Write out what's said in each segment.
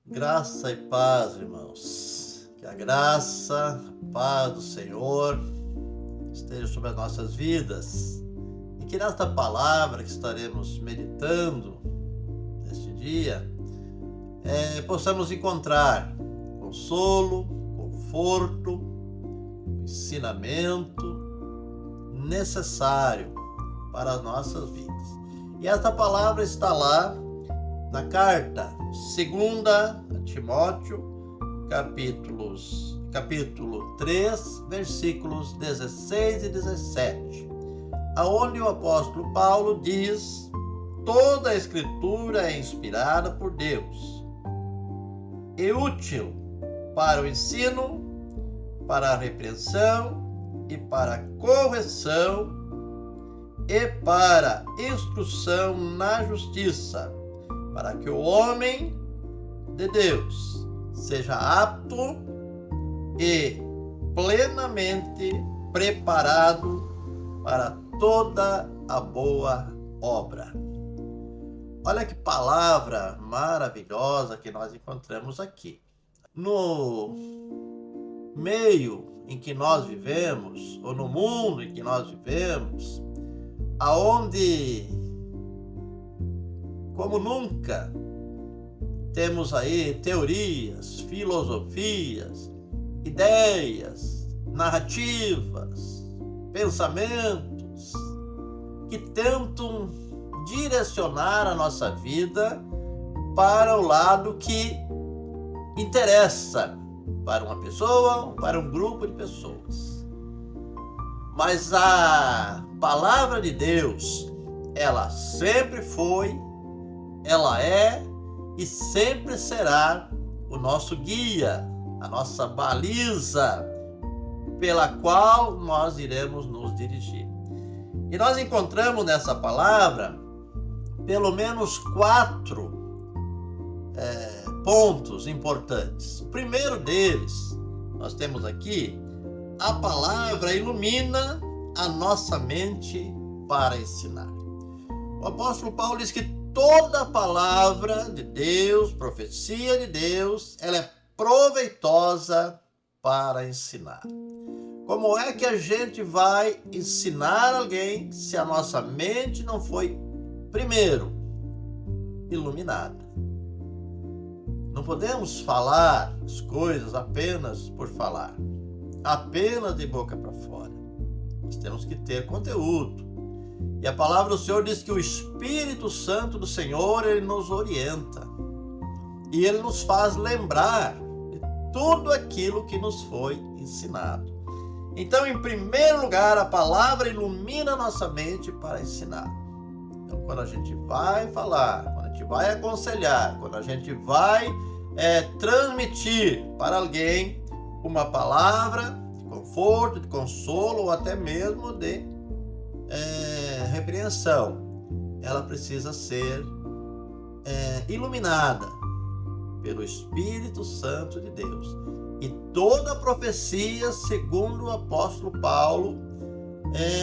Graça e paz, irmãos. Que a graça, a paz do Senhor esteja sobre as nossas vidas e que nesta palavra que estaremos meditando neste dia, possamos encontrar consolo, conforto, ensinamento necessário para as nossas vidas. E esta palavra está lá na carta 2 a Timóteo, capítulo 3, versículos 16 e 17, aonde o apóstolo Paulo diz: toda a escritura é inspirada por Deus e útil para o ensino, para a repreensão e para a correção e para instrução na justiça, para que o homem de Deus seja apto e plenamente preparado para toda a boa obra. Olha que palavra maravilhosa que nós encontramos aqui. No meio em que nós vivemos, ou no mundo em que nós vivemos, aonde, como nunca, temos aí teorias, filosofias, ideias, narrativas, pensamentos que tentam direcionar a nossa vida para o lado que interessa para uma pessoa ou para um grupo de pessoas. Mas a palavra de Deus, ela sempre foi, ela é e sempre será o nosso guia, a nossa baliza pela qual nós iremos nos dirigir. E nós encontramos nessa palavra pelo menos 4 pontos importantes. O primeiro deles, nós temos aqui: a palavra ilumina a nossa mente para ensinar. O apóstolo Paulo diz que toda a palavra de Deus, profecia de Deus, ela é proveitosa para ensinar. Como é que a gente vai ensinar alguém se a nossa mente não foi, primeiro, iluminada? Não podemos falar as coisas apenas por falar, apenas de boca para fora. Nós temos que ter conteúdo. E a palavra do Senhor diz que o Espírito Santo do Senhor, ele nos orienta. E ele nos faz lembrar de tudo aquilo que nos foi ensinado. Então, em primeiro lugar, a palavra ilumina a nossa mente para ensinar. Então, quando a gente vai falar, quando a gente vai aconselhar, quando a gente vai transmitir para alguém uma palavra de conforto, de consolo ou até mesmo de repreensão, ela precisa ser iluminada pelo Espírito Santo de Deus. E toda a profecia, segundo o apóstolo Paulo,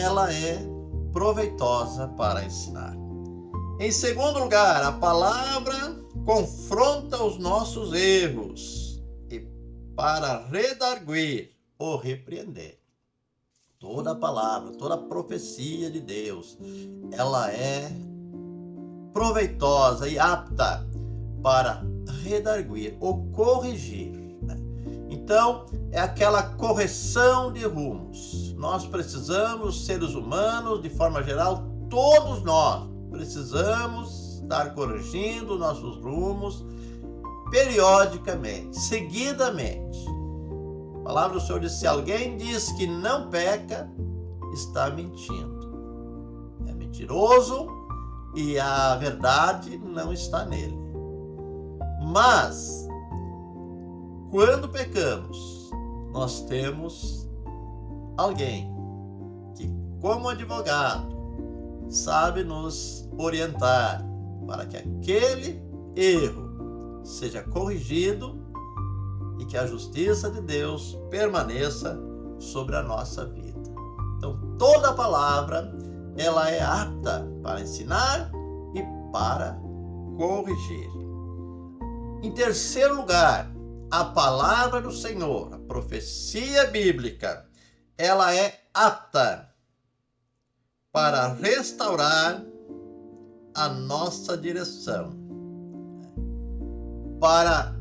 ela é proveitosa para ensinar. Em segundo lugar, a palavra confronta os nossos erros e para redarguir ou repreender. Toda a palavra, toda a profecia de Deus, ela é proveitosa e apta para redarguir ou corrigir. Então, é aquela correção de rumos. Nós precisamos, seres humanos, de forma geral, todos nós precisamos estar corrigindo nossos rumos periodicamente, seguidamente. A palavra do Senhor diz: se alguém diz que não peca, está mentindo. É mentiroso e a verdade não está nele. Mas, quando pecamos, nós temos alguém que, como advogado, sabe nos orientar para que aquele erro seja corrigido e que a justiça de Deus permaneça sobre a nossa vida. Então, toda a palavra, ela é apta para ensinar e para corrigir. Em terceiro lugar, a palavra do Senhor, a profecia bíblica, ela é apta para restaurar a nossa direção, para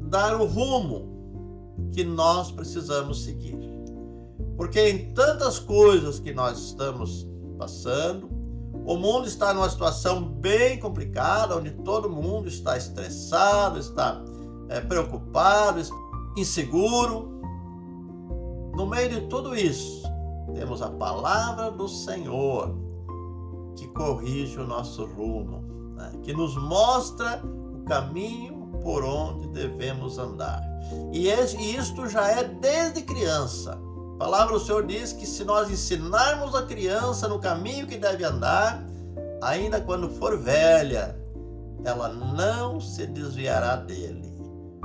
dar o rumo que nós precisamos seguir. Porque em tantas coisas que nós estamos passando, o mundo está numa situação bem complicada, onde todo mundo está estressado, está preocupado, inseguro. No meio de tudo isso, temos a palavra do Senhor que corrige o nosso rumo, né? Que nos mostra o caminho por onde devemos andar. E isto já é desde criança. A palavra do Senhor diz que se nós ensinarmos a criança no caminho que deve andar, ainda quando for velha, ela não se desviará dele.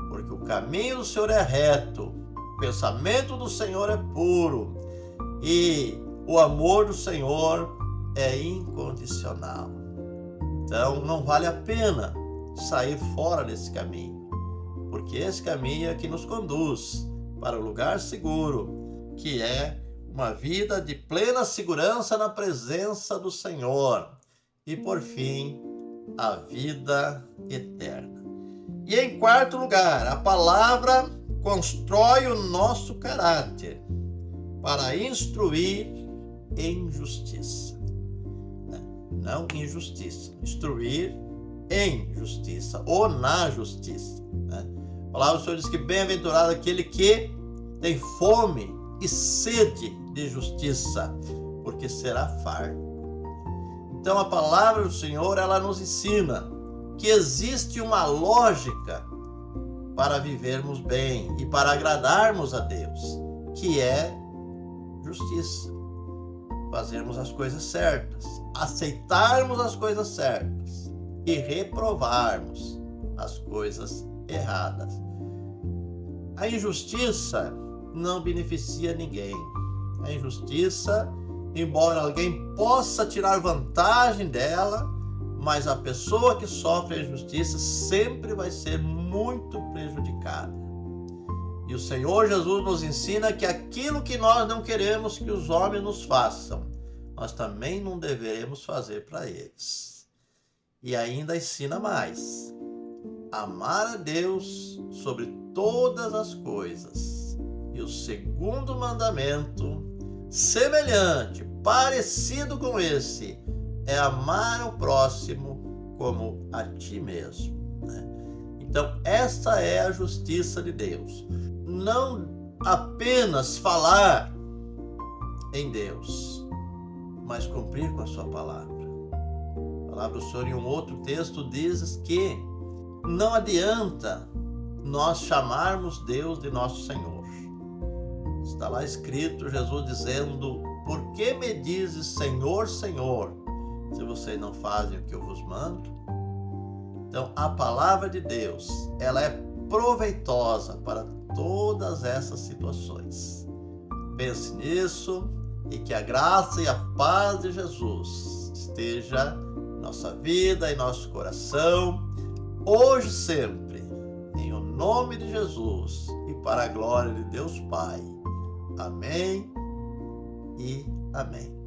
Porque o caminho do Senhor é reto, o pensamento do Senhor é puro e o amor do Senhor é incondicional. Então não vale a pena sair fora desse caminho, porque esse caminho é que nos conduz para o lugar seguro, que é uma vida de plena segurança na presença do Senhor e, por fim, a vida eterna. E em quarto lugar, a palavra constrói o nosso caráter para instruir em justiça. Não em justiça, instruir em justiça ou na justiça. A palavra do Senhor diz que bem-aventurado aquele que tem fome e sede de justiça, porque será farto. Então a palavra do Senhor, ela nos ensina que existe uma lógica para vivermos bem e para agradarmos a Deus, que é justiça. Fazermos as coisas certas, aceitarmos as coisas certas e reprovarmos as coisas erradas. A injustiça não beneficia ninguém. A injustiça, embora alguém possa tirar vantagem dela, mas a pessoa que sofre a injustiça sempre vai ser muito prejudicada. E o Senhor Jesus nos ensina que aquilo que nós não queremos que os homens nos façam, nós também não deveremos fazer para eles. E ainda ensina mais: amar a Deus sobre todas as coisas. E o segundo mandamento, semelhante, parecido com esse, é amar o próximo como a ti mesmo. Então, essa é a justiça de Deus. Não apenas falar em Deus, mas cumprir com a sua palavra. A palavra do Senhor, em um outro texto, diz que não adianta nós chamarmos Deus de nosso Senhor. Está lá escrito, Jesus dizendo: por que me dizes Senhor, Senhor, se vocês não fazem o que eu vos mando? Então, a palavra de Deus, ela é proveitosa para todas essas situações. Pense nisso e que a graça e a paz de Jesus esteja em nossa vida, em nosso coração, hoje e sempre, em o nome de Jesus e para a glória de Deus Pai. Amém e amém.